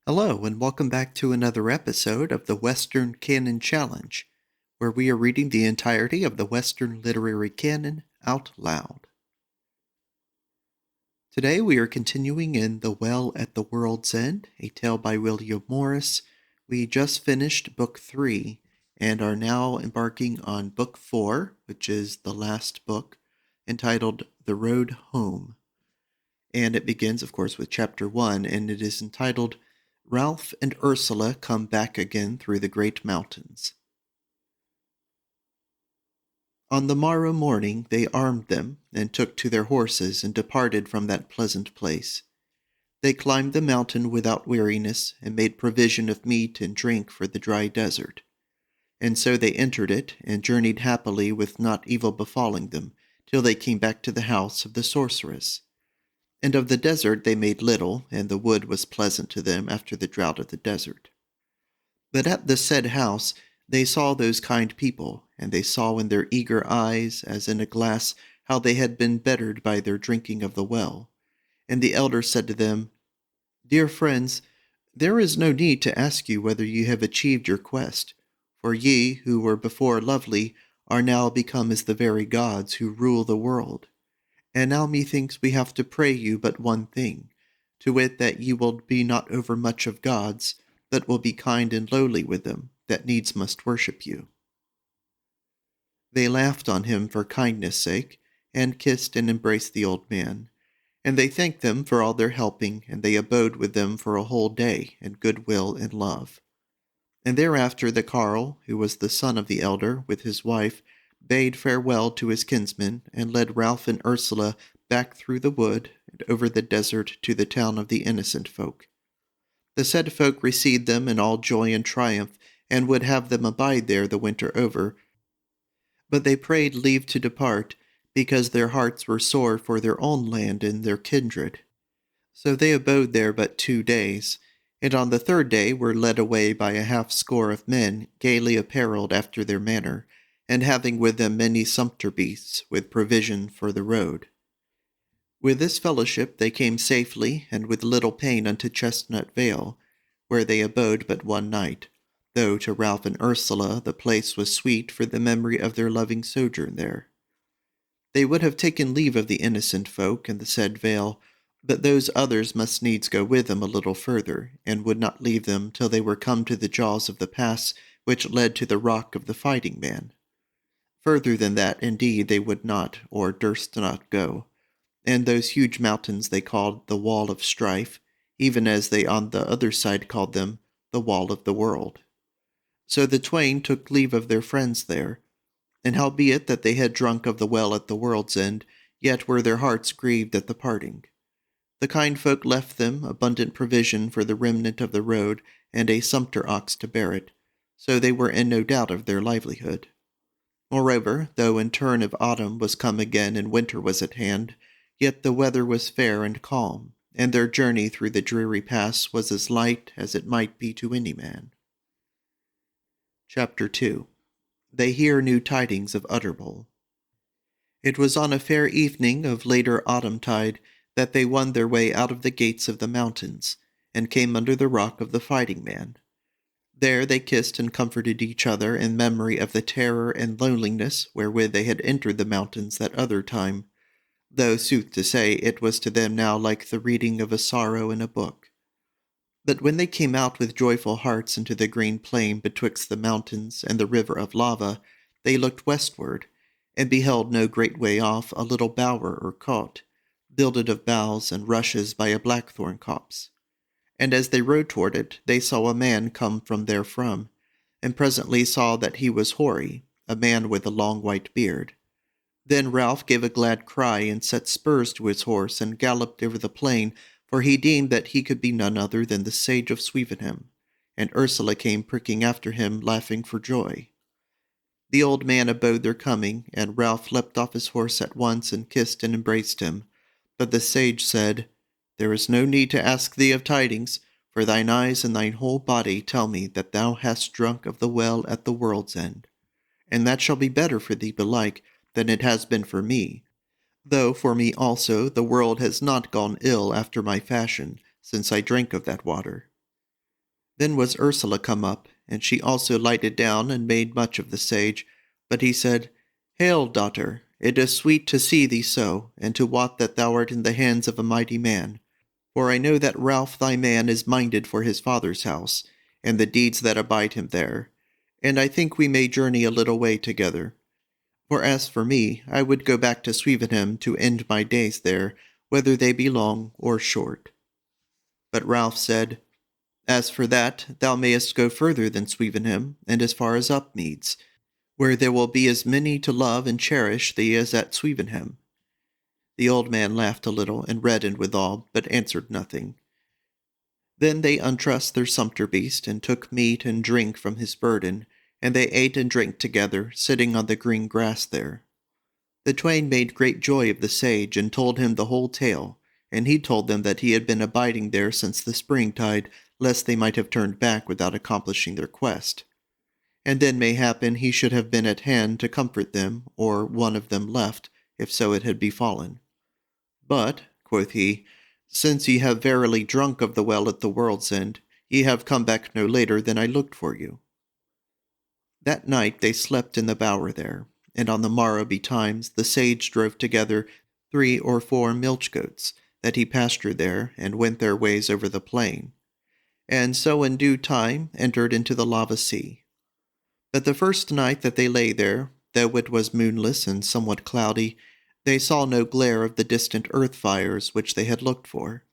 Hello, and welcome back to another episode of the Western Canon Challenge, where we are reading the entirety of the Western literary canon out loud. Today we are continuing in The Well at the World's End, a tale by William Morris. We just finished Book 3 and are now embarking on Book 4, which is the last book, entitled The Road Home. And it begins, of course, with Chapter 1, and it is entitled Ralph and Ursula Come Back Again Through the Great Mountains. On the morrow morning they armed them, and took to their horses, and departed from that pleasant place. They climbed the mountain without weariness, and made provision of meat and drink for the dry desert. And so they entered it, and journeyed happily with not evil befalling them, till they came back to the house of the sorceress. And of the desert they made little, and the wood was pleasant to them after the drought of the desert. But at the said house they saw those kind people, and they saw in their eager eyes, as in a glass, how they had been bettered by their drinking of the well. And the elder said to them, Dear friends, there is no need to ask you whether you have achieved your quest, for ye, who were before lovely, are now become as the very gods who rule the world. And now methinks we have to pray you but one thing, to wit that ye will be not overmuch of gods, but will be kind and lowly with them, that needs must worship you. They laughed on him for kindness' sake, and kissed and embraced the old man. And they thanked them for all their helping, and they abode with them for a whole day, in goodwill and love. And thereafter the carle, who was the son of the elder, with his wife, bade farewell to his kinsmen, and led Ralph and Ursula back through the wood and over the desert to the town of the innocent folk. The said folk received them in all joy and triumph, and would have them abide there the winter over. But they prayed leave to depart, because their hearts were sore for their own land and their kindred. So they abode there but 2 days, and on the 3rd day were led away by a half-score of men, gaily apparelled after their manner, and having with them many sumpter beasts, with provision for the road. With this fellowship they came safely, and with little pain unto Chestnut Vale, where they abode but one night, though to Ralph and Ursula the place was sweet for the memory of their loving sojourn there. They would have taken leave of the innocent folk in the said vale, but those others must needs go with them a little further, and would not leave them till they were come to the jaws of the pass which led to the rock of the Fighting Man. Further than that, indeed, they would not, or durst not go, and those huge mountains they called the Wall of Strife, even as they on the other side called them the Wall of the World. So the twain took leave of their friends there, and howbeit that they had drunk of the well at the world's end, yet were their hearts grieved at the parting. The kind folk left them abundant provision for the remnant of the road, and a sumpter ox to bear it, so they were in no doubt of their livelihood. Moreover, though in turn of autumn was come again and winter was at hand, yet the weather was fair and calm, and their journey through the dreary pass was as light as it might be to any man. Chapter 2. They hear new tidings of Utterbol. It was on a fair evening of later autumn tide that they won their way out of the gates of the mountains, and came under the rock of the Fighting Man. There they kissed and comforted each other in memory of the terror and loneliness wherewith they had entered the mountains that other time, though, sooth to say, it was to them now like the reading of a sorrow in a book. But when they came out with joyful hearts into the green plain betwixt the mountains and the river of lava, they looked westward, and beheld no great way off a little bower or cot, builded of boughs and rushes by a blackthorn copse. And as they rode toward it, they saw a man come from therefrom, and presently saw that he was hoary, a man with a long white beard. Then Ralph gave a glad cry, and set spurs to his horse, and galloped over the plain, for he deemed that he could be none other than the Sage of Swevenham, and Ursula came pricking after him, laughing for joy. The old man abode their coming, and Ralph leapt off his horse at once, and kissed and embraced him. But the sage said, There is no need to ask thee of tidings, for thine eyes and thine whole body tell me that thou hast drunk of the well at the world's end. And that shall be better for thee belike than it has been for me, though for me also the world has not gone ill after my fashion, since I drank of that water. Then was Ursula come up, and she also lighted down and made much of the sage. But he said, Hail, daughter, it is sweet to see thee so, and to wot that thou art in the hands of a mighty man. For I know that Ralph thy man is minded for his father's house, and the deeds that abide him there. And I think we may journey a little way together. For as for me, I would go back to Swevenham to end my days there, whether they be long or short. But Ralph said, As for that, thou mayest go further than Swevenham, and as far as Upmeads, where there will be as many to love and cherish thee as at Swevenham. The old man laughed a little, and reddened withal, but answered nothing. Then they untrussed their sumpter beast, and took meat and drink from his burden, and they ate and drank together, sitting on the green grass there. The twain made great joy of the sage, and told him the whole tale, and he told them that he had been abiding there since the springtide, lest they might have turned back without accomplishing their quest. And then mayhappen he should have been at hand to comfort them, or one of them left, if so it had befallen. But, quoth he, since ye have verily drunk of the well at the world's end, ye have come back no later than I looked for you. That night they slept in the bower there, and on the morrow betimes the sage drove together 3 or 4 milch goats, that he pastured there, and went their ways over the plain, and so in due time entered into the lava sea. But the first night that they lay there, though it was moonless and somewhat cloudy, they saw no glare of the distant earth fires which they had looked for.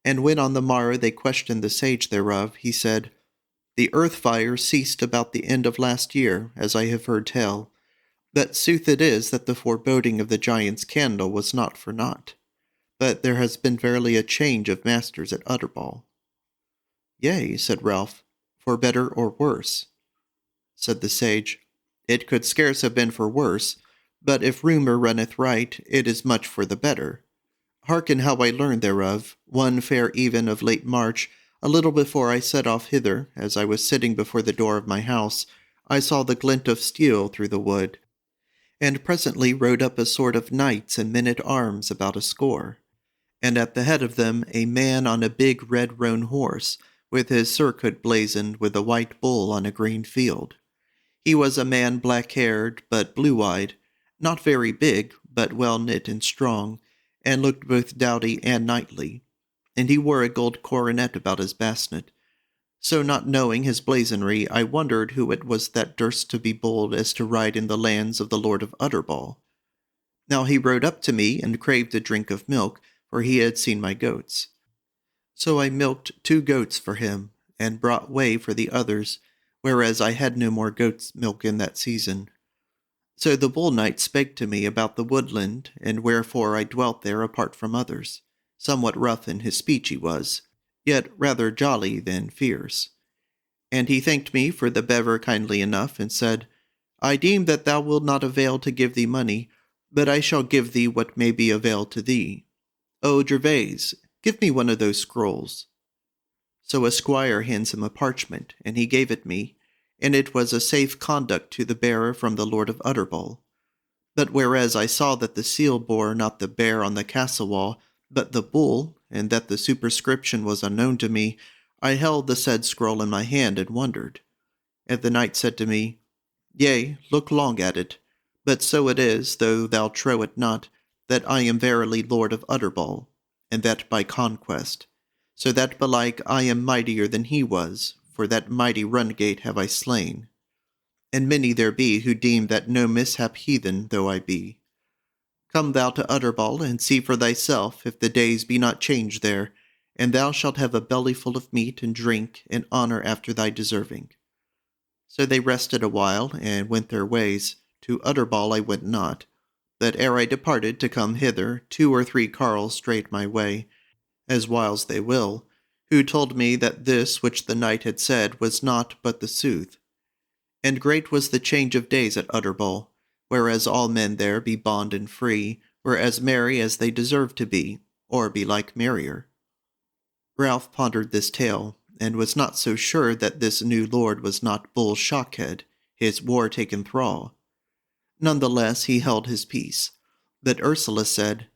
And when on the morrow they questioned the sage thereof, he said, The earth fire ceased about the end of last year, as I have heard tell, but sooth it is that the foreboding of the giant's candle was not for naught. But there has been verily a change of masters at Utterbol. Yea, said Ralph, for better or worse. Said the sage, It could scarce have been for worse, but if rumour runneth right, it is much for the better. Hearken how I learned thereof, one fair even of late March, a little before I set off hither, as I was sitting before the door of my house, I saw the glint of steel through the wood, and presently rode up a sort of knights and men-at-arms about a score, and at the head of them a man on a big red-roan horse, with his surcoat blazoned with a white bull on a green field. He was a man black-haired, but blue-eyed, not very big, but well knit and strong, and looked both doughty and knightly, and he wore a gold coronet about his basnet. So not knowing his blazonry, I wondered who it was that durst to be bold as to ride in the lands of the Lord of Utterbol. Now he rode up to me, and craved a drink of milk, for he had seen my goats. So I milked 2 goats for him, and brought whey for the others, whereas I had no more goat's milk in that season. So the bull knight spake to me about the woodland, and wherefore I dwelt there apart from others. Somewhat rough in his speech he was, yet rather jolly than fierce. And he thanked me for the bever kindly enough, and said, I deem that thou wilt not avail to give thee money, but I shall give thee what may be availed to thee. O Gervase, give me one of those scrolls. So a squire hands him a parchment, and he gave it me, and it was a safe conduct to the bearer from the Lord of Utterbol. But whereas I saw that the seal bore not the bear on the castle wall, but the bull, and that the superscription was unknown to me, I held the said scroll in my hand and wondered. And the knight said to me, Yea, look long at it, but so it is, though thou trow it not, that I am verily Lord of Utterbol, and that by conquest, so that belike I am mightier than he was, for that mighty runagate have I slain. And many there be who deem that no mishap heathen though I be. Come thou to Utterbol, and see for thyself if the days be not changed there, and thou shalt have a belly full of meat and drink and honour after thy deserving. So they rested a while, and went their ways. To Utterbol I went not, but ere I departed to come hither, 2 or 3 carles strayed my way, as whiles they will, who told me that this which the knight had said was naught but the sooth. And great was the change of days at Utterbol, whereas all men there be bond and free, were as merry as they deserve to be, or belike merrier. Ralph pondered this tale, and was not so sure that this new lord was not Bull Shockhead, his war-taken thrall. None the less he held his peace, but Ursula said,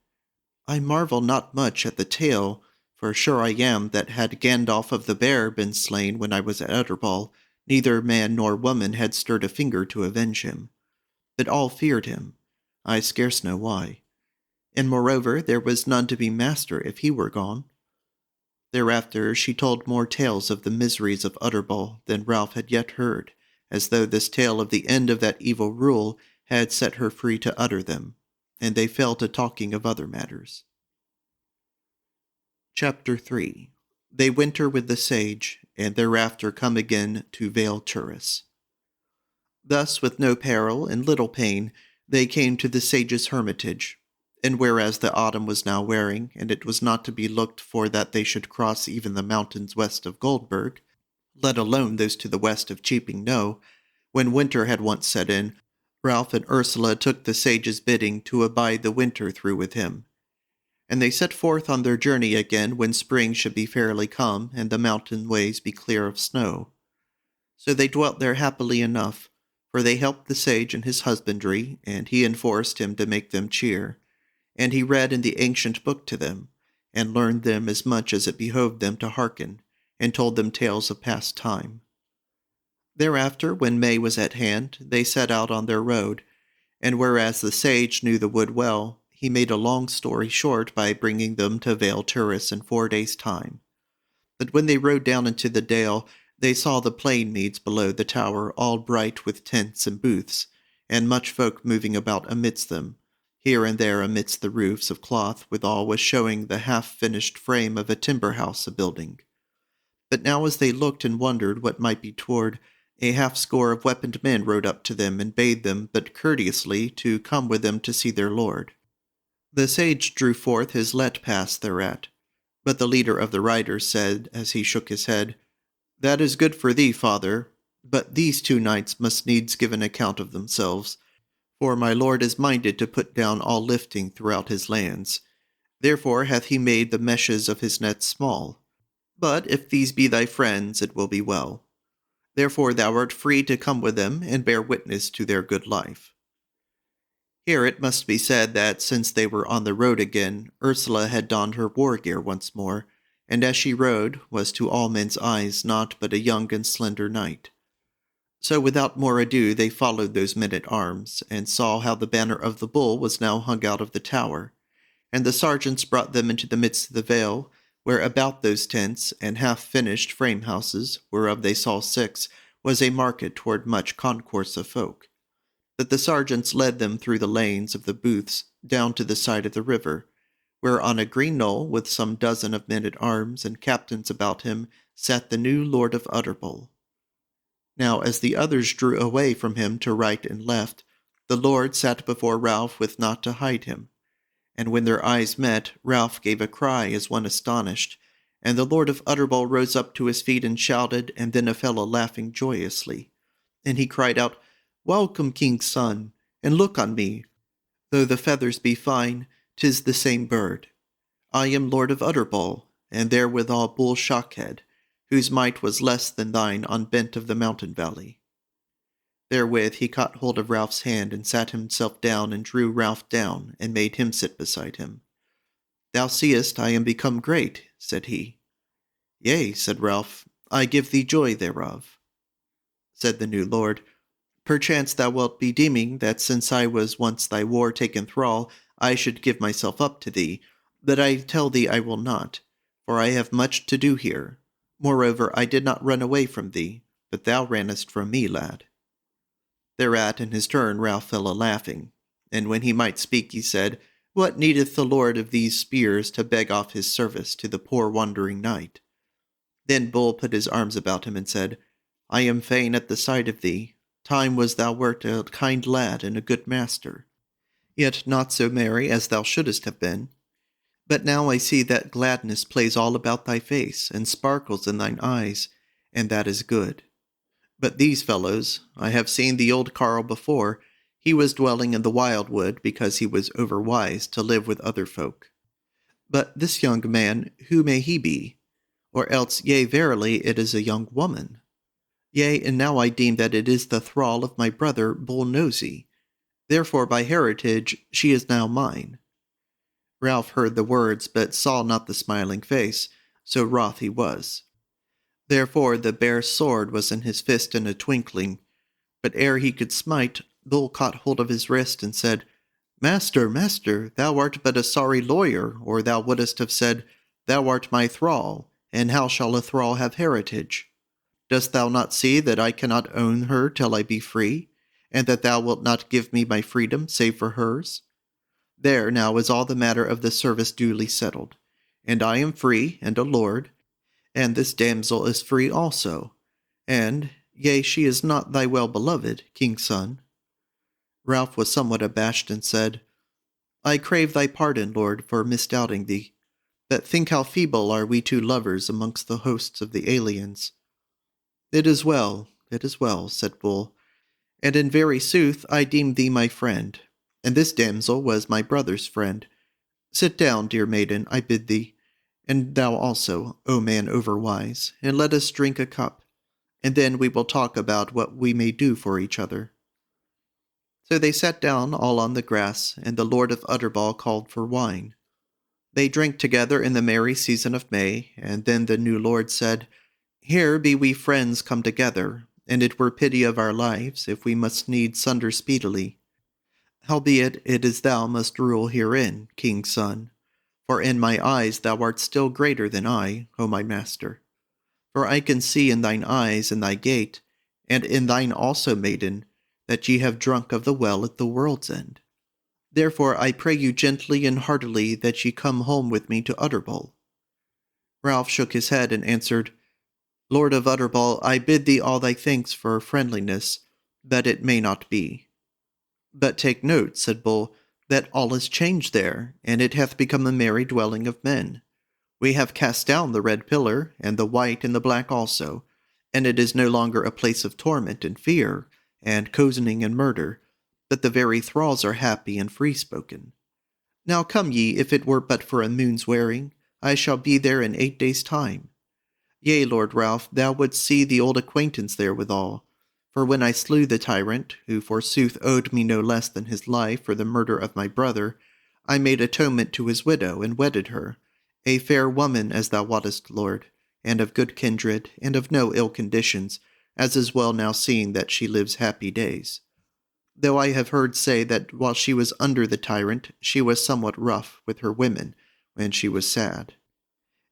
I marvel not much at the tale, For sure I am that had Gandalf of the Bear been slain when I was at Utterbol, neither man nor woman had stirred a finger to avenge him. But all feared him. I scarce know why. And moreover, there was none to be master if he were gone. Thereafter she told more tales of the miseries of Utterbol than Ralph had yet heard, as though this tale of the end of that evil rule had set her free to utter them, and they fell to talking of other matters. Chapter 3. They winter with the sage, and thereafter come again to Vale Turris. Thus, with no peril and little pain, they came to the sage's hermitage, and whereas the autumn was now wearing, and it was not to be looked for that they should cross even the mountains west of Goldburg, let alone those to the west of Cheaping Knowe, when winter had once set in, Ralph and Ursula took the sage's bidding to abide the winter through with him. And they set forth on their journey again when spring should be fairly come, and the mountain ways be clear of snow. So they dwelt there happily enough, for they helped the sage in his husbandry, and he enforced him to make them cheer. And he read in the ancient book to them, and learned them as much as it behoved them to hearken, and told them tales of past time. Thereafter, when May was at hand, they set out on their road, and whereas the sage knew the wood well, he made a long story short by bringing them to Vale Turris in 4 days' time. But when they rode down into the dale, they saw the plain meads below the tower all bright with tents and booths, and much folk moving about amidst them. Here and there amidst the roofs of cloth withal was showing the half-finished frame of a timber house a-building. But now as they looked and wondered what might be toward, a half-score of weaponed men rode up to them and bade them, but courteously, to come with them to see their lord. The sage drew forth his let-pass thereat, but the leader of the riders said, as he shook his head, "That is good for thee, father, but these 2 knights must needs give an account of themselves, for my lord is minded to put down all lifting throughout his lands. Therefore hath he made the meshes of his nets small. But if these be thy friends, it will be well. Therefore thou art free to come with them, and bear witness to their good life." Here it must be said that since they were on the road again, Ursula had donned her war gear once more, and as she rode, was to all men's eyes naught but a young and slender knight. So without more ado they followed those men-at-arms, and saw how the banner of the bull was now hung out of the tower, and the sergeants brought them into the midst of the vale, where about those tents and half-finished frame-houses, whereof they saw 6, was a market toward much concourse of folk. That the sergeants led them through the lanes of the booths down to the side of the river, where on a green knoll, with some dozen of men-at-arms and captains about him, sat the new lord of Utterbol. Now as the others drew away from him to right and left, the lord sat before Ralph with naught to hide him. And when their eyes met, Ralph gave a cry as one astonished, and the lord of Utterbol rose up to his feet and shouted, and then fell a-laughing joyously. And he cried out, "Welcome, king's son, and look on me. Though the feathers be fine, 'tis the same bird. I am lord of Utterbol, and therewithal Bull Shockhead, whose might was less than thine on bent of the mountain valley." Therewith he caught hold of Ralph's hand, and sat himself down, and drew Ralph down, and made him sit beside him. "Thou seest I am become great," said he. "Yea," said Ralph, "I give thee joy thereof." Said the new lord, "Perchance thou wilt be deeming that since I was once thy war-taken thrall, I should give myself up to thee, but I tell thee I will not, for I have much to do here. Moreover, I did not run away from thee, but thou rannest from me, lad." Thereat in his turn Ralph fell a-laughing, and when he might speak he said, "What needeth the lord of these spears to beg off his service to the poor wandering knight?" Then Bull put his arms about him and said, "I am fain at the sight of thee. Time was thou wert a kind lad and a good master, yet not so merry as thou shouldest have been. But now I see that gladness plays all about thy face, and sparkles in thine eyes, and that is good. But these fellows, I have seen the old carle before, he was dwelling in the wildwood because he was overwise to live with other folk. But this young man, who may he be? Or else, yea, verily, it is a young woman. Yea, and now I deem that it is the thrall of my brother Bull Nosy. Therefore by heritage she is now mine." Ralph heard the words, but saw not the smiling face, so wroth he was. Therefore the bare sword was in his fist in a twinkling, but ere he could smite, Bull caught hold of his wrist and said, Master, master, thou art but a sorry lawyer, or thou wouldst have said, Thou art my thrall, and how shall a thrall have heritage? Dost thou not see that I cannot own her till I be free, and that thou wilt not give me my freedom save for hers? There now is all the matter of the service duly settled, and I am free and a lord, and this damsel is free also, and, yea, she is not thy well-beloved, king's son. Ralph was somewhat abashed and said, I crave thy pardon, lord, for misdoubting thee, but think how feeble are we two lovers amongst the hosts of the aliens. It is well, said Bull, and in very sooth I deem thee my friend, and this damsel was my brother's friend. Sit down, dear maiden, I bid thee, and thou also, O man overwise, and let us drink a cup, and then we will talk about what we may do for each other. So they sat down all on the grass, and the Lord of Utterbol called for wine. They drank together in the merry season of May, and then the new lord said, Here be we friends come together, and it were pity of our lives if we must needs sunder speedily. Howbeit it is thou must rule herein, king's son, for in my eyes thou art still greater than I, O my master. For I can see in thine eyes and thy gait, and in thine also, maiden, that ye have drunk of the well at the world's end. Therefore I pray you gently and heartily that ye come home with me to Utterbol. Ralph shook his head and answered, Lord of Utterbol, I bid thee all thy thanks for friendliness, but it may not be. But take note, said Bull, that all is changed there, and it hath become a merry dwelling of men. We have cast down the red pillar, and the white and the black also, and it is no longer a place of torment and fear, and cozening and murder, but the very thralls are happy and free-spoken. Now come ye, if it were but for a moon's wearing, I shall be there in 8 days' time. Yea, Lord Ralph, thou wouldst see the old acquaintance there withal, for when I slew the tyrant, who forsooth owed me no less than his life for the murder of my brother, I made atonement to his widow, and wedded her, a fair woman as thou wottest, Lord, and of good kindred, and of no ill conditions, as is well now seen that she lives happy days. Though I have heard say that while she was under the tyrant, she was somewhat rough with her women, when she was sad.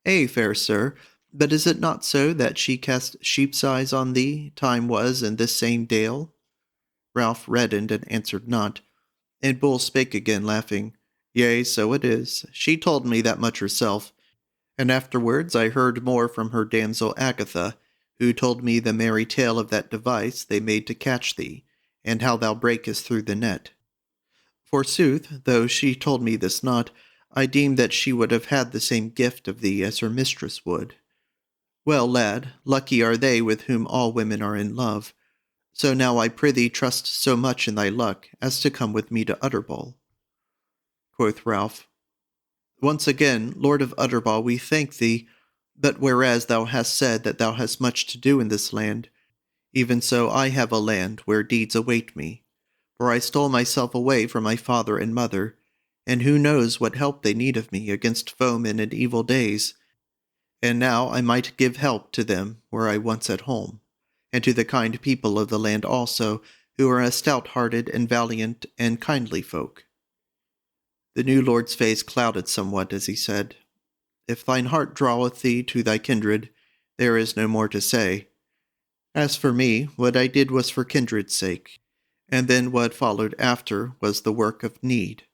Fair sir, but is it not so that she cast sheep's eyes on thee, time was in this same dale? Ralph reddened and answered not, and Bull spake again, laughing, Yea, so it is. She told me that much herself, and afterwards I heard more from her damsel Agatha, who told me the merry tale of that device they made to catch thee, and how thou breakest through the net. Forsooth, though she told me this not, I deemed that she would have had the same gift of thee as her mistress would. Well, lad, lucky are they with whom all women are in love. So now I prithee trust so much in thy luck as to come with me to Utterbol. Quoth Ralph, Once again, Lord of Utterbol, we thank thee, but whereas thou hast said that thou hast much to do in this land, even so I have a land where deeds await me. For I stole myself away from my father and mother, and who knows what help they need of me against foemen in evil days. And now I might give help to them were I once at home, and to the kind people of the land also, who are a stout-hearted and valiant and kindly folk. The new lord's face clouded somewhat as he said, If thine heart draweth thee to thy kindred, there is no more to say. As for me, what I did was for kindred's sake, and then what followed after was the work of need.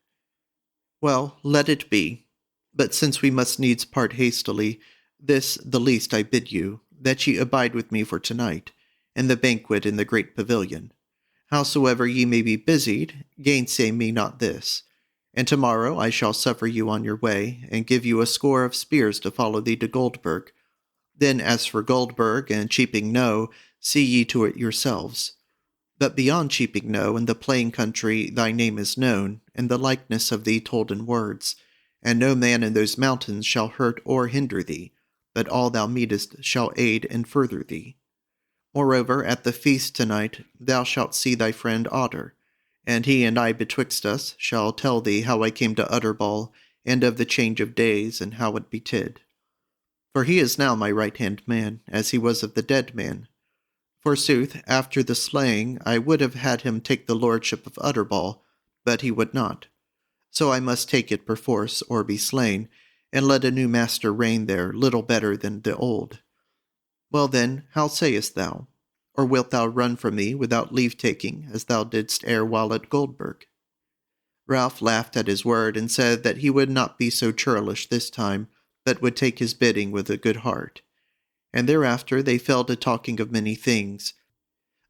Well, let it be. But since we must needs part hastily, this the least I bid you, that ye abide with me for tonight, and the banquet in the great pavilion. Howsoever ye may be busied, gainsay me not this. And tomorrow I shall suffer you on your way, and give you a score of spears to follow thee to Goldburg. Then as for Goldburg and Cheaping Knowe, see ye to it yourselves. But beyond Cheaping Knowe in the plain country thy name is known, and the likeness of thee told in words, and no man in those mountains shall hurt or hinder thee, but all thou meetest shall aid and further thee. Moreover, at the feast tonight thou shalt see thy friend Otter, and he and I betwixt us shall tell thee how I came to Utterbol, and of the change of days, and how it betid. For he is now my right-hand man, as he was of the dead man. Forsooth, after the slaying, I would have had him take the lordship of Utterbol, but he would not. So I must take it perforce, or be slain, and let a new master reign there, little better than the old. Well then, how sayest thou? Or wilt thou run from me without leave-taking, as thou didst erewhile at Goldburg? Ralph laughed at his word, and said that he would not be so churlish this time, but would take his bidding with a good heart. And thereafter they fell to talking of many things.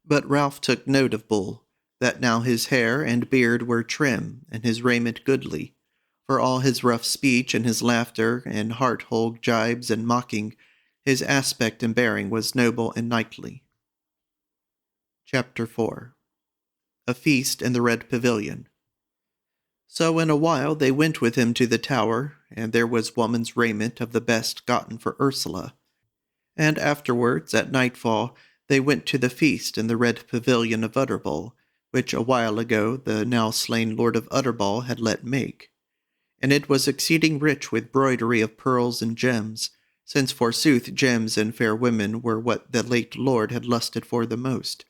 But Ralph took note of Bull, that now his hair and beard were trim, and his raiment goodly. For all his rough speech and his laughter and heart-whole gibes and mocking, his aspect and bearing was noble and knightly. Chapter 4. A Feast in the Red Pavilion. So in a while they went with him to the tower, and there was woman's raiment of the best gotten for Ursula. And afterwards, at nightfall, they went to the feast in the Red Pavilion of Utterbol, which a while ago the now slain Lord of Utterbol had let make. And it was exceeding rich with broidery of pearls and gems, since forsooth gems and fair women were what the late lord had lusted for the most.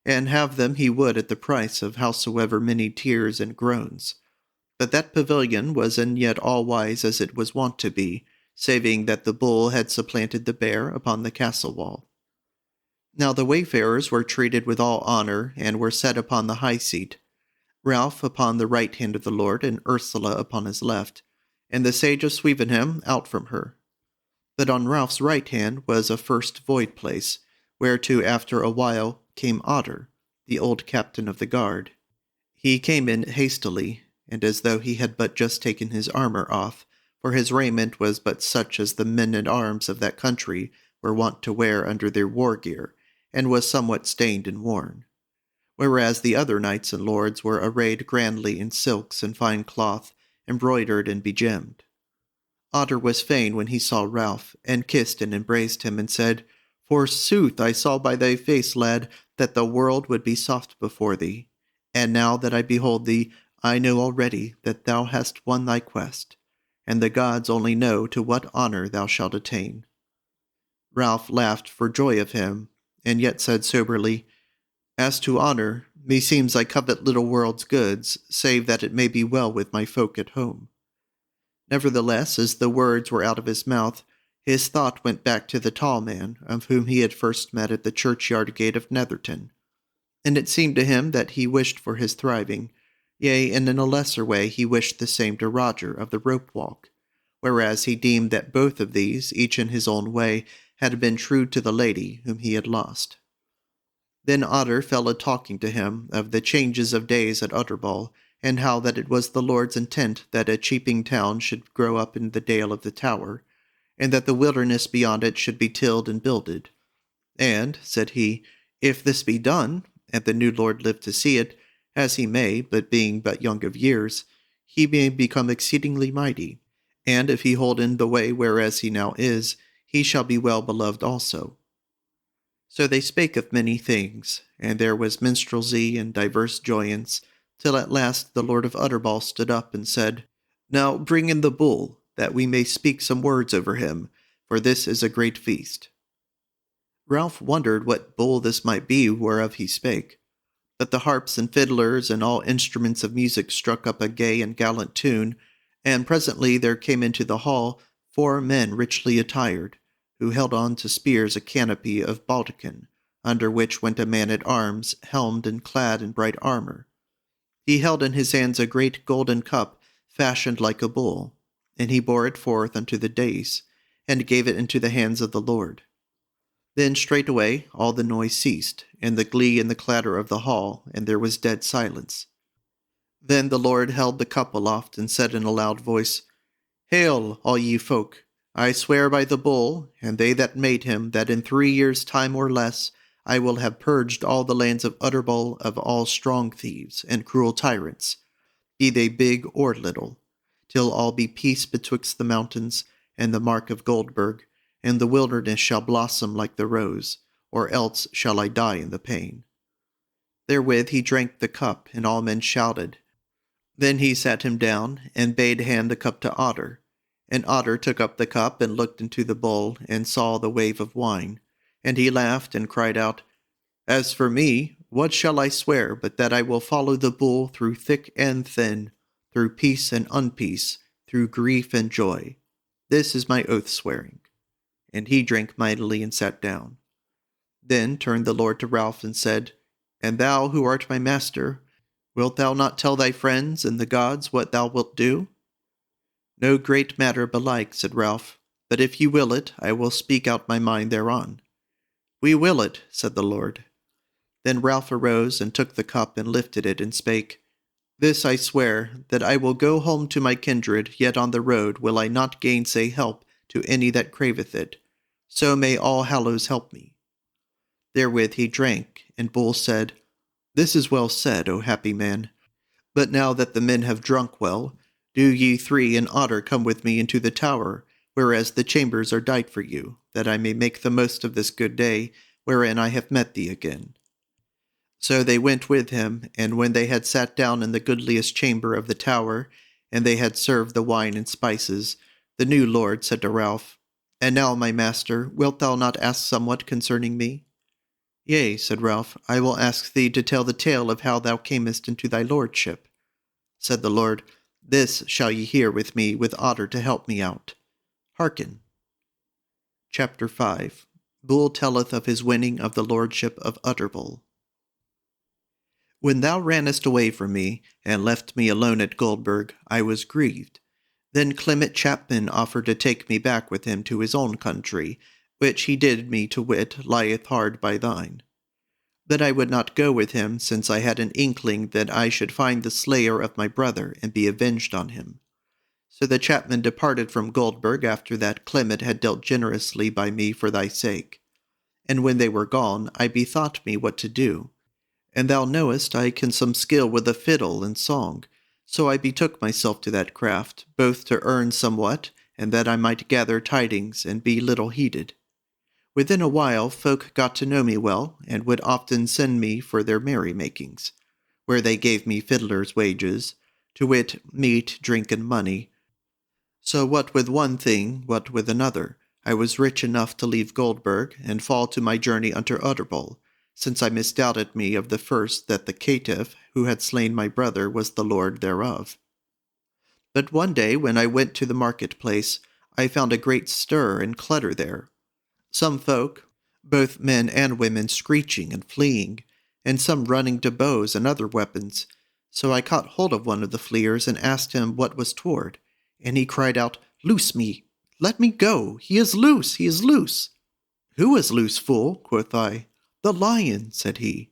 And have them he would at the price of howsoever many tears and groans. But that pavilion was and yet all wise as it was wont to be, saving that the bull had supplanted the bear upon the castle wall. Now the wayfarers were treated with all honor, and were set upon the high seat, Ralph upon the right hand of the lord, and Ursula upon his left, and the sage of Swevenham out from her. But on Ralph's right hand was a first void place, whereto after a while came Otter, the old captain of the guard. He came in hastily, and as though he had but just taken his armor off, for his raiment was but such as the men-at-arms of that country were wont to wear under their war-gear, and was somewhat stained and worn. Whereas the other knights and lords were arrayed grandly in silks and fine cloth, embroidered and begemmed. Otter was fain when he saw Ralph, and kissed and embraced him, and said, Forsooth, I saw by thy face, lad, that the world would be soft before thee. And now that I behold thee, I know already that thou hast won thy quest, and the gods only know to what honor thou shalt attain. Ralph laughed for joy of him, and yet said soberly, As to honor, meseems I covet little world's goods, save that it may be well with my folk at home. Nevertheless, as the words were out of his mouth, his thought went back to the tall man, of whom he had first met at the churchyard gate of Netherton, and it seemed to him that he wished for his thriving, yea, and in a lesser way he wished the same to Roger of the rope-walk, whereas he deemed that both of these, each in his own way, had been true to the lady whom he had lost. Then Otter fell a-talking to him of the changes of days at Utterbol, and how that it was the Lord's intent that a cheaping town should grow up in the dale of the tower, and that the wilderness beyond it should be tilled and builded. And, said he, if this be done, and the new lord live to see it, as he may, but being but young of years, he may become exceedingly mighty, and if he hold in the way whereas he now is, he shall be well beloved also. So they spake of many things, and there was minstrelsy and diverse joyance, till at last the Lord of Utterbol stood up and said, Now bring in the bull, that we may speak some words over him, for this is a great feast. Ralph wondered what bull this might be whereof he spake. But the harps and fiddlers and all instruments of music struck up a gay and gallant tune, and presently there came into the hall 4 men richly attired, who held on to spears a canopy of baldachin, under which went a man-at-arms, helmed and clad in bright armor. He held in his hands a great golden cup, fashioned like a bull, and he bore it forth unto the dais, and gave it into the hands of the Lord. Then straightway all the noise ceased, and the glee and the clatter of the hall, and there was dead silence. Then the Lord held the cup aloft, and said in a loud voice, Hail, all ye folk! I swear by the bull, and they that made him, that in 3 years' time or less I will have purged all the lands of Utterbol of all strong thieves and cruel tyrants, be they big or little, till all be peace betwixt the mountains and the mark of Goldburg, and the wilderness shall blossom like the rose, or else shall I die in the pain. Therewith he drank the cup, and all men shouted. Then he sat him down, and bade hand the cup to Otter. And Otter took up the cup, and looked into the bowl, and saw the wave of wine. And he laughed, and cried out, As for me, what shall I swear but that I will follow the bull through thick and thin, through peace and unpeace, through grief and joy? This is my oath-swearing. And he drank mightily, and sat down. Then turned the Lord to Ralph, and said, And thou, who art my master, wilt thou not tell thy friends and the gods what thou wilt do? No great matter belike, said Ralph, but if ye will it, I will speak out my mind thereon. We will it, said the Lord. Then Ralph arose, and took the cup, and lifted it, and spake, This I swear, that I will go home to my kindred, yet on the road will I not gainsay help to any that craveth it. So may All Hallows help me. Therewith he drank, and Bull said, This is well said, O happy man. But now that the men have drunk well, do ye three and Otter come with me into the tower, whereas the chambers are dight for you, that I may make the most of this good day, wherein I have met thee again. So they went with him, and when they had sat down in the goodliest chamber of the tower, and they had served the wine and spices, the new lord said to Ralph, And now, my master, wilt thou not ask somewhat concerning me? Yea, said Ralph, I will ask thee to tell the tale of how thou camest into thy lordship. Said the Lord, This shall ye hear with me, with Otter to help me out. Hearken. Chapter 5. Bull telleth of his winning of the lordship of Utterbol. When thou rannest away from me, and left me alone at Goldburg, I was grieved. Then Clement Chapman offered to take me back with him to his own country, which he did me to wit lieth hard by thine. But I would not go with him, since I had an inkling that I should find the slayer of my brother, and be avenged on him. So the Chapman departed from Goldburg after that Clement had dealt generously by me for thy sake. And when they were gone, I bethought me what to do. And thou knowest I can some skill with the fiddle and song, so I betook myself to that craft, both to earn somewhat, and that I might gather tidings, and be little heeded. Within a while folk got to know me well, and would often send me for their merry-makings, where they gave me fiddler's wages, to wit, meat, drink, and money. So what with one thing, what with another, I was rich enough to leave Goldburg, and fall to my journey unto Utterbol, since I misdoubted me of the first that the caitiff who had slain my brother was the lord thereof. But one day when I went to the market-place, I found a great stir and clutter there. Some folk, both men and women, screeching and fleeing, and some running to bows and other weapons. So I caught hold of one of the fleers, and asked him what was toward. And he cried out, Loose me! Let me go! He is loose! He is loose! Who is loose, fool? Quoth I. The lion, said he.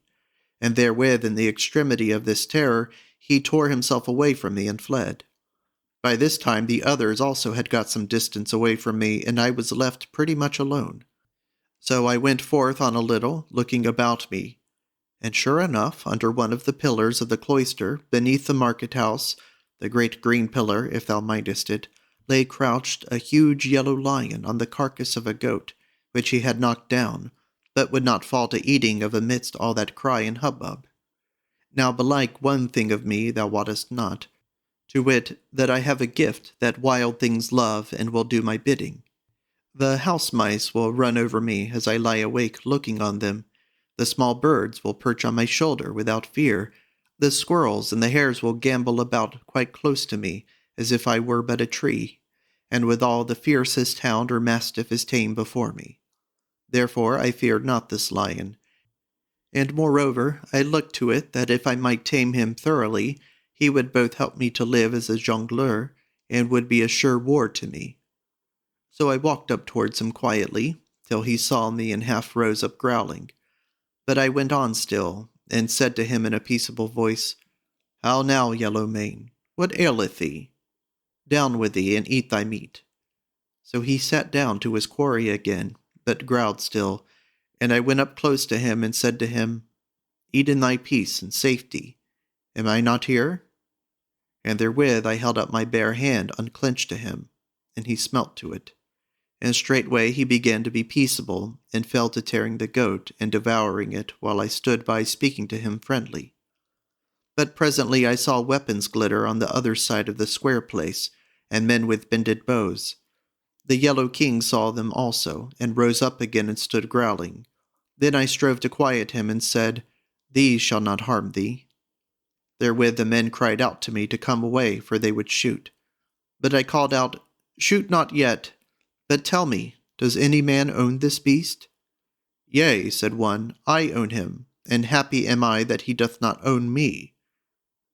And therewith, in the extremity of this terror, he tore himself away from me and fled. By this time the others also had got some distance away from me, and I was left pretty much alone. So I went forth on a little, looking about me. And sure enough, under one of the pillars of the cloister, beneath the market-house, the great green pillar, if thou mindest it, lay crouched a huge yellow lion on the carcass of a goat, which he had knocked down, but would not fall to eating of amidst all that cry and hubbub. Now belike one thing of me thou wottest not, to wit, that I have a gift that wild things love and will do my bidding. The house mice will run over me as I lie awake looking on them. The small birds will perch on my shoulder without fear. The squirrels and the hares will gambol about quite close to me, as if I were but a tree, and withal the fiercest hound or mastiff is tame before me. Therefore I feared not this lion. And moreover, I looked to it that if I might tame him thoroughly, he would both help me to live as a jongleur, and would be a sure ward to me. So I walked up towards him quietly, till he saw me and half rose up growling. But I went on still, and said to him in a peaceable voice, How now, Yellow Mane, what aileth thee? Down with thee, and eat thy meat. So he sat down to his quarry again, but growled still, and I went up close to him, and said to him, Eat in thy peace and safety. Am I not here? And therewith I held up my bare hand unclenched to him, and he smelt to it. And straightway he began to be peaceable, and fell to tearing the goat, and devouring it, while I stood by speaking to him friendly. But presently I saw weapons glitter on the other side of the square place, and men with bended bows. The Yellow King saw them also, and rose up again and stood growling. Then I strove to quiet him, and said, These shall not harm thee. Therewith the men cried out to me to come away, for they would shoot. But I called out, Shoot not yet, but tell me, does any man own this beast? Yea, said one, I own him, and happy am I that he doth not own me.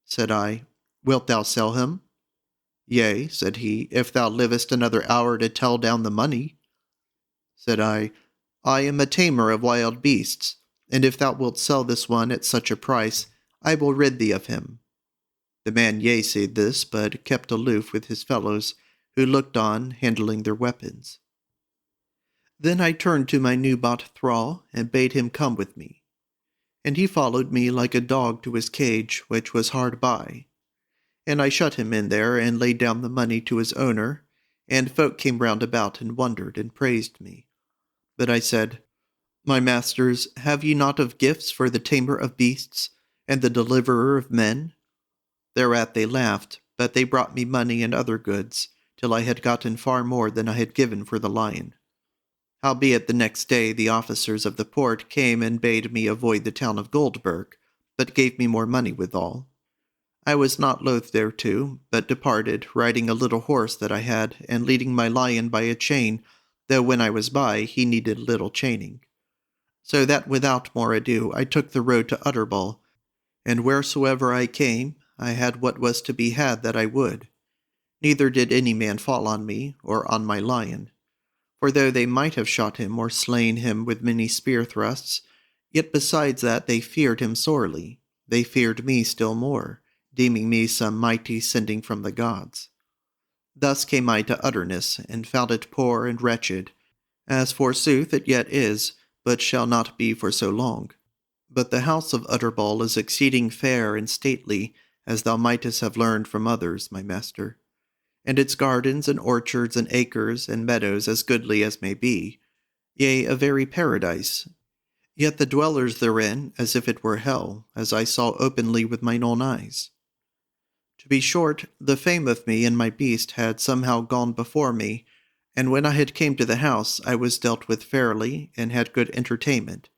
Said I, Wilt thou sell him? Yea, said he, if thou livest another hour to tell down the money. Said I am a tamer of wild beasts, and if thou wilt sell this one at such a price, I will rid thee of him. The man yea said this, but kept aloof with his fellows, who looked on, handling their weapons. Then I turned to my new-bought thrall, and bade him come with me. And he followed me like a dog to his cage, which was hard by. And I shut him in there, and laid down the money to his owner, and folk came round about, and wondered, and praised me. But I said, My masters, have ye naught of gifts for the tamer of beasts, and the deliverer of men? Thereat they laughed, but they brought me money and other goods, till I had gotten far more than I had given for the lion. Howbeit the next day the officers of the port came and bade me avoid the town of Goldburg, but gave me more money withal. I was not loath thereto, but departed, riding a little horse that I had, and leading my lion by a chain, though when I was by he needed little chaining. So that without more ado I took the road to Utterbol, and wheresoever I came, I had what was to be had that I would. Neither did any man fall on me, or on my lion. For though they might have shot him or slain him with many spear thrusts, yet besides that they feared him sorely, they feared me still more, deeming me some mighty sending from the gods. Thus came I to Utterness, and found it poor and wretched, as forsooth it yet is, but shall not be for so long. But the house of Utterbol is exceeding fair and stately, as thou mightest have learned from others, my master. And its gardens and orchards and acres and meadows as goodly as may be, yea, a very paradise. Yet the dwellers therein as if it were hell, as I saw openly with mine own eyes. To be short, the fame of me and my beast had somehow gone before me, and when I had came to the house I was dealt with fairly, and had good entertainment.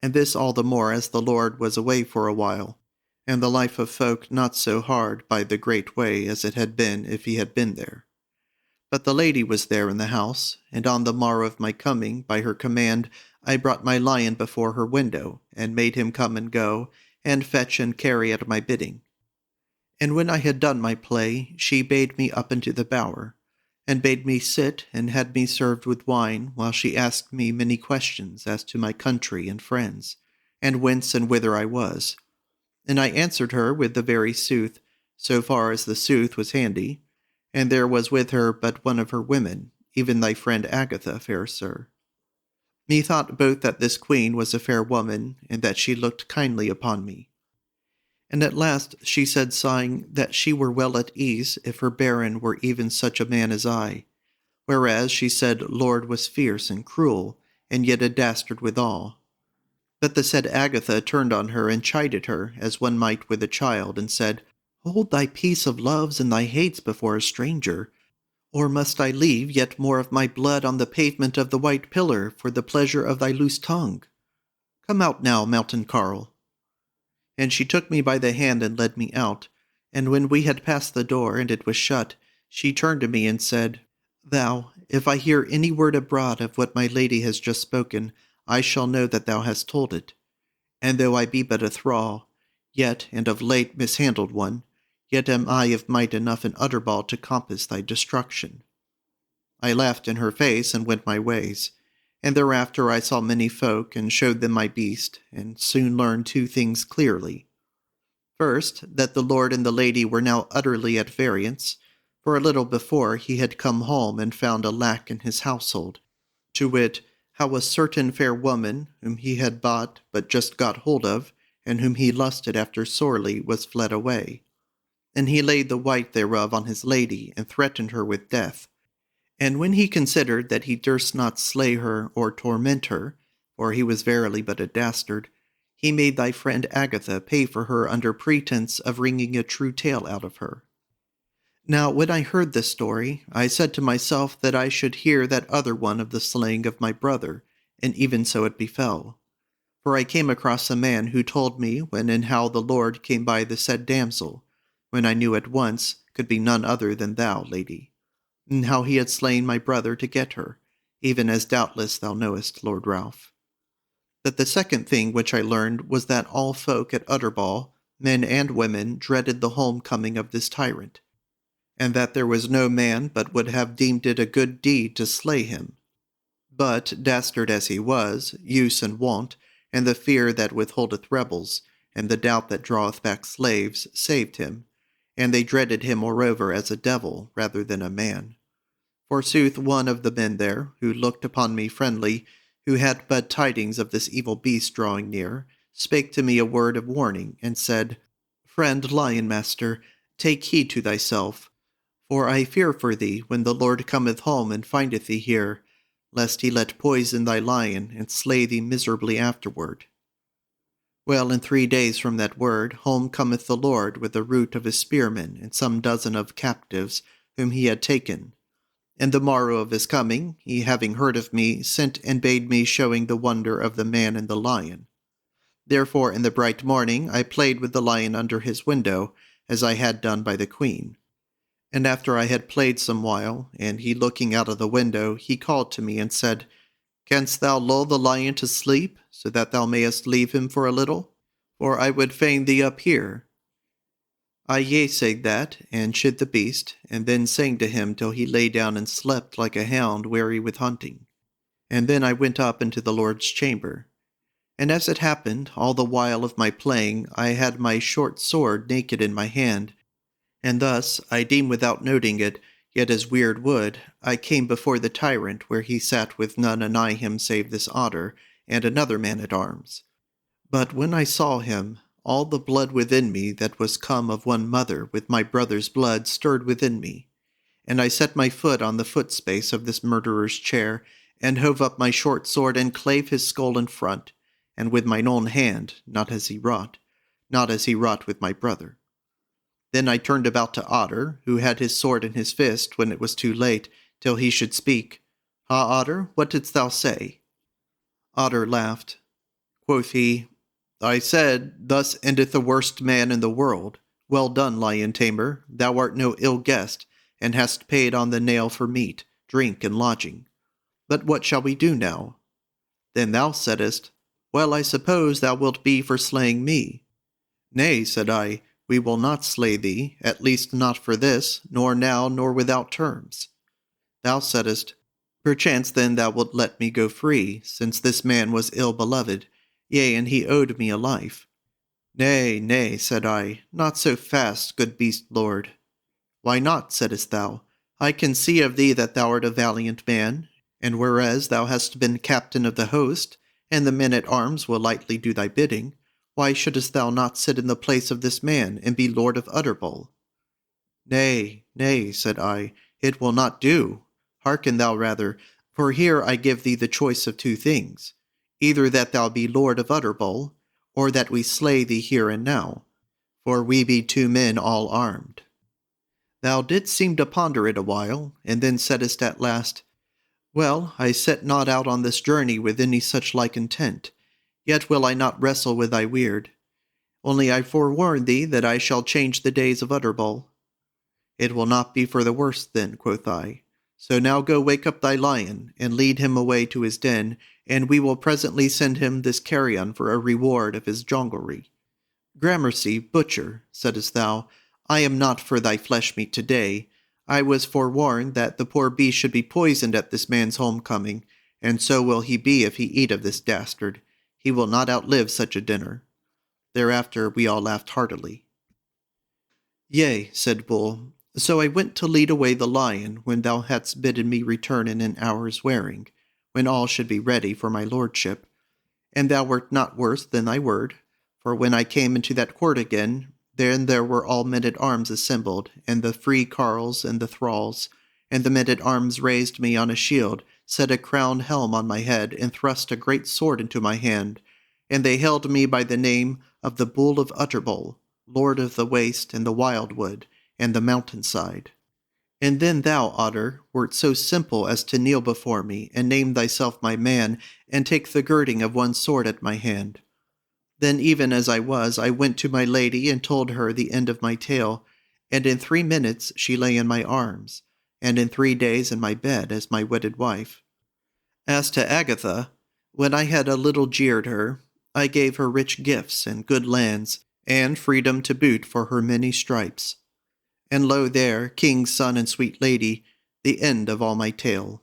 And this all the more as the Lord was away for a while, and the life of folk not so hard by the great way as it had been if he had been there. But the lady was there in the house, and on the morrow of my coming, by her command, I brought my lion before her window, and made him come and go, and fetch and carry at my bidding. And when I had done my play, she bade me up into the bower, and bade me sit, and had me served with wine, while she asked me many questions as to my country and friends, and whence and whither I was. And I answered her with the very sooth, so far as the sooth was handy, and there was with her but one of her women, even thy friend Agatha, fair sir. Methought both that this queen was a fair woman, and that she looked kindly upon me. And at last she said, sighing, that she were well at ease if her baron were even such a man as I, whereas she said Lord was fierce and cruel, and yet a dastard withal. But the said Agatha turned on her and chided her, as one might with a child, and said, Hold thy peace of loves and thy hates before a stranger, or must I leave yet more of my blood on the pavement of the White Pillar for the pleasure of thy loose tongue? Come out now, Mountain Carl. And she took me by the hand and led me out, and when we had passed the door, and it was shut, she turned to me and said, Thou, if I hear any word abroad of what my lady has just spoken, I shall know that thou hast told it. And though I be but a thrall, yet, and of late mishandled one, yet am I of might enough in Utterbol to compass thy destruction. I laughed in her face, and went my ways. And thereafter I saw many folk, and showed them my beast, and soon learned two things clearly. First, that the lord and the lady were now utterly at variance, for a little before he had come home and found a lack in his household, to wit, how a certain fair woman, whom he had bought but just got hold of, and whom he lusted after sorely, was fled away. And he laid the wite thereof on his lady, and threatened her with death. And when he considered that he durst not slay her or torment her, for he was verily but a dastard, he made thy friend Agatha pay for her under pretense of wringing a true tale out of her. Now when I heard this story, I said to myself that I should hear that other one of the slaying of my brother, and even so it befell. For I came across a man who told me when and how the Lord came by the said damsel, when I knew at once could be none other than thou, lady, and how he had slain my brother to get her, even as doubtless thou knowest, Lord Ralph. But the second thing which I learned was that all folk at Utterbol, men and women, dreaded the home-coming of this tyrant, and that there was no man but would have deemed it a good deed to slay him. But, dastard as he was, use and wont, and the fear that withholdeth rebels, and the doubt that draweth back slaves, saved him, and they dreaded him moreover as a devil rather than a man. Forsooth one of the men there, who looked upon me friendly, who had but tidings of this evil beast drawing near, spake to me a word of warning, and said, Friend Lion-master, take heed to thyself, for I fear for thee when the Lord cometh home and findeth thee here, lest he let poison thy lion, and slay thee miserably afterward. Well, in 3 days from that word, home cometh the Lord with the rout of his spearmen, and some dozen of captives, whom he had taken. And the morrow of his coming, he having heard of me, sent and bade me showing the wonder of the man and the lion. Therefore in the bright morning I played with the lion under his window, as I had done by the queen. And after I had played some while, and he looking out of the window, he called to me and said, Canst thou lull the lion to sleep, so that thou mayest leave him for a little? For I would fain thee up here. I yea said that, and chid the beast, and then sang to him till he lay down and slept like a hound weary with hunting. And then I went up into the Lord's chamber. And as it happened, all the while of my playing, I had my short sword naked in my hand, and thus, I deem without noting it, yet as weird would, I came before the tyrant where he sat with none anigh him save this otter, and another man-at-arms. But when I saw him, all the blood within me that was come of one mother with my brother's blood stirred within me, and I set my foot on the foot-space of this murderer's chair, and hove up my short sword and clave his skull in front, and with mine own hand, not as he wrought with my brother. Then I turned about to Otter, who had his sword in his fist when it was too late, till he should speak. Ha, Otter, what didst thou say? Otter laughed. Quoth he, I said, Thus endeth the worst man in the world. Well done, lion-tamer, thou art no ill guest, and hast paid on the nail for meat, drink, and lodging. But what shall we do now? Then thou saidst, Well, I suppose thou wilt be for slaying me. Nay, said I, we will not slay thee, at least not for this, nor now, nor without terms. Thou saidst, Perchance then thou wilt let me go free, since this man was ill-beloved, yea, and he owed me a life. Nay, nay, said I, not so fast, good beast lord. Why not, saidst thou? I can see of thee that thou art a valiant man, and whereas thou hast been captain of the host, and the men-at-arms will lightly do thy bidding, why shouldest thou not sit in the place of this man, and be lord of Utterbol? Nay, nay, said I, it will not do. Hearken thou rather, for here I give thee the choice of 2 things, either that thou be lord of Utterbol, or that we slay thee here and now, for we be 2 men all armed. Thou didst seem to ponder it a while, and then saidst at last, Well, I set not out on this journey with any such like intent, yet will I not wrestle with thy weird. Only I forewarn thee that I shall change the days of Utterbol. It will not be for the worse then, quoth I. So now go wake up thy lion, and lead him away to his den, and we will presently send him this carrion for a reward of his jonglery. Gramercy, butcher, saidst thou, I am not for thy flesh-meat today. I was forewarned that the poor beast should be poisoned at this man's homecoming, and so will he be if he eat of this dastard. He will not outlive such a dinner. Thereafter we all laughed heartily. Yea, said Bull, so I went to lead away the lion when thou hadst bidden me return in an hour's wearing, when all should be ready for my lordship. And thou wert not worse than thy word, for when I came into that court again, then there were all men-at-arms assembled, and the free carles and the thralls, and the men-at-arms raised me on a shield, set a crowned helm on my head, and thrust a great sword into my hand, And they held me by the name of the Bull of Utterbol, Lord of the waste and the wildwood and the mountainside. And then thou, Otter, wert so simple as to kneel before me, and name thyself my man, and take the girding of one sword at my hand. Then even as I was, I went to my lady and told her the end of my tale, and in 3 minutes she lay in my arms, and in 3 days in my bed as my wedded wife. As to Agatha, when I had a little jeered her, I gave her rich gifts and good lands, and freedom to boot for her many stripes. And lo there, king's son and sweet lady, the end of all my tale.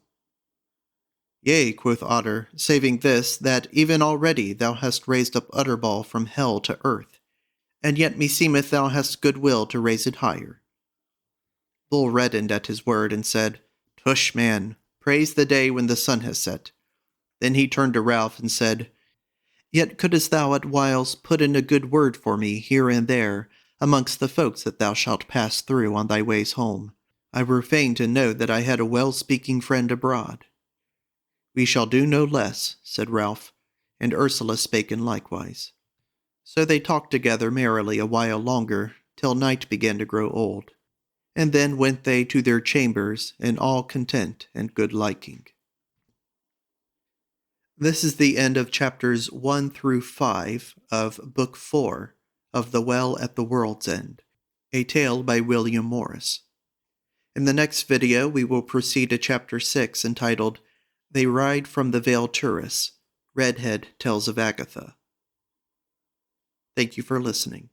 Yea, quoth Otter, saving this, that even already thou hast raised up Utterbol from hell to earth, and yet meseemeth thou hast good will to raise it higher. Bull reddened at his word, and said, Tush, man, praise the day when the sun has set. Then he turned to Ralph and said, Yet couldst thou at whiles put in a good word for me here and there, amongst the folks that thou shalt pass through on thy ways home. I were fain to know that I had a well-speaking friend abroad. We shall do no less, said Ralph, and Ursula spake in likewise. So they talked together merrily a while longer, till night began to grow old. And then went they to their chambers in all content and good liking. This is the end of chapters 1 through 5 of Book 4 of The Well at the World's End, a tale by William Morris. In the next video, we will proceed to chapter 6 entitled, They Ride from the Vale Turris, Redhead Tells of Agatha. Thank you for listening.